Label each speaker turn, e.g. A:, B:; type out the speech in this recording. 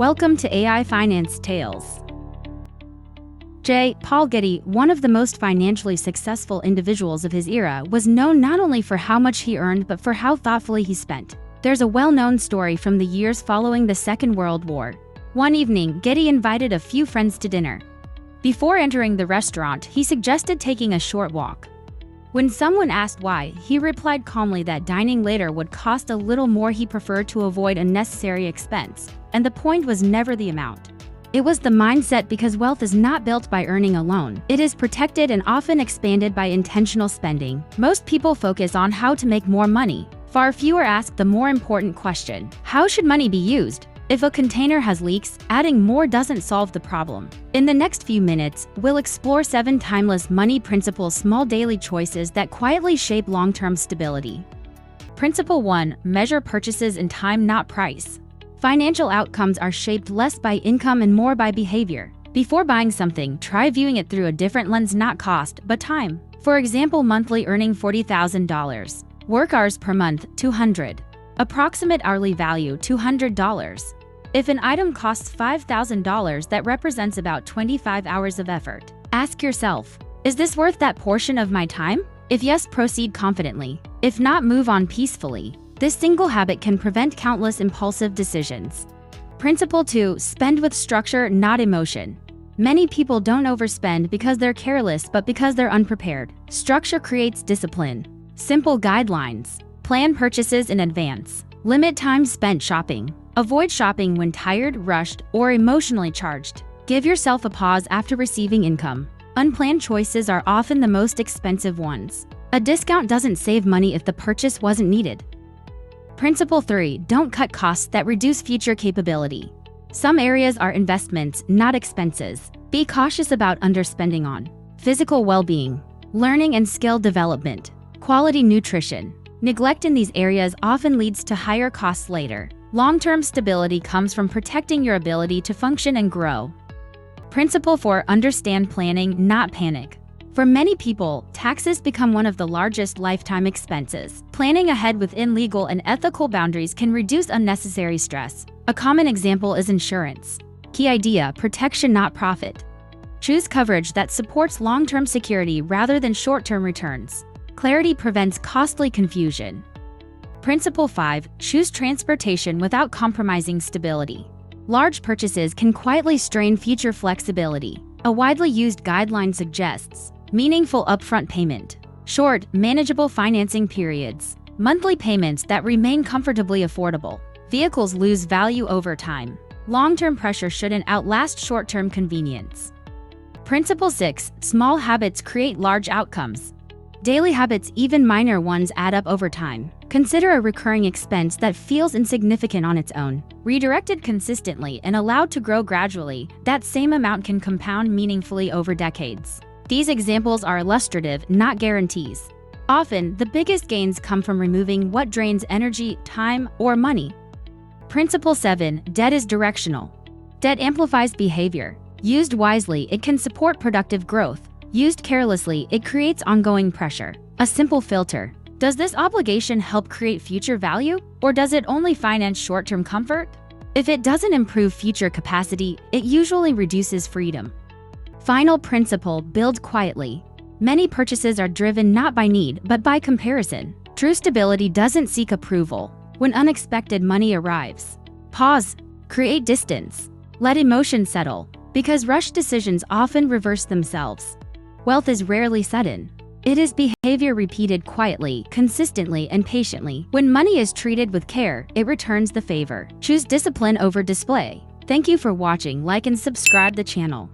A: Welcome to AI Finance Tales. Paul Getty, one of the most financially successful individuals of his era, was known not only for how much he earned but for how thoughtfully he spent. There's a well-known story from the years following the Second World War. One evening, Getty invited a few friends to dinner. Before entering the restaurant, he suggested taking a short walk. When someone asked why, he replied calmly that dining later would cost a little more. He preferred to avoid unnecessary expense, and the point was never the amount. It was the mindset, because wealth is not built by earning alone. It is protected and often expanded by intentional spending. Most people focus on how to make more money. Far fewer ask the more important question: how should money be used? If a container has leaks, adding more doesn't solve the problem. In the next few minutes, we'll explore 7 timeless money principles, small daily choices that quietly shape long-term stability. Principle 1: measure purchases in time, not price. Financial outcomes are shaped less by income and more by behavior. Before buying something, try viewing it through a different lens, not cost, but time. For example, monthly earning $40,000. Work hours per month, 200. Approximate hourly value, $200. If an item costs $5,000, that represents about 25 hours of effort. Ask yourself, is this worth that portion of my time? If yes, proceed confidently. If not, move on peacefully. This single habit can prevent countless impulsive decisions. Principle 2: spend with structure, not emotion. Many people don't overspend because they're careless, but because they're unprepared. Structure creates discipline. Simple guidelines. Plan purchases in advance. Limit time spent shopping. Avoid shopping when tired, rushed, or emotionally charged. Give yourself a pause after receiving income. Unplanned choices are often the most expensive ones. A discount doesn't save money if the purchase wasn't needed. Principle 3: don't cut costs that reduce future capability. Some areas are investments, not expenses. Be cautious about underspending on physical well-being, learning and skill development, quality nutrition. Neglect in these areas often leads to higher costs later. Long-term stability comes from protecting your ability to function and grow. Principle 4: understand planning, not panic. For many people, taxes become one of the largest lifetime expenses. Planning ahead within legal and ethical boundaries can reduce unnecessary stress. A common example is insurance. Key idea: protection, not profit. Choose coverage that supports long-term security rather than short-term returns. Clarity prevents costly confusion. Principle 5: choose transportation without compromising stability. Large purchases can quietly strain future flexibility. A widely used guideline suggests meaningful upfront payment, short, manageable financing periods, monthly payments that remain comfortably affordable. Vehicles lose value over time. Long-term pressure shouldn't outlast short-term convenience. Principle 6: small habits create large outcomes. Daily habits, even minor ones, add up over time. Consider a recurring expense that feels insignificant on its own. Redirected consistently and allowed to grow gradually, that same amount can compound meaningfully over decades. These examples are illustrative, not guarantees. Often, the biggest gains come from removing what drains energy, time, or money. Principle 7: debt is directional. Debt amplifies behavior. Used wisely, it can support productive growth. Used carelessly, it creates ongoing pressure. A simple filter: does this obligation help create future value, or does it only finance short-term comfort? If it doesn't improve future capacity, it usually reduces freedom. Final principle: build quietly. Many purchases are driven not by need, but by comparison. True stability doesn't seek approval. When unexpected money arrives, pause, create distance, let emotion settle, because rushed decisions often reverse themselves. Wealth is rarely sudden. It is behavior repeated quietly, consistently, and patiently. When money is treated with care, it returns the favor. Choose discipline over display. Thank you for watching. Like and subscribe the channel.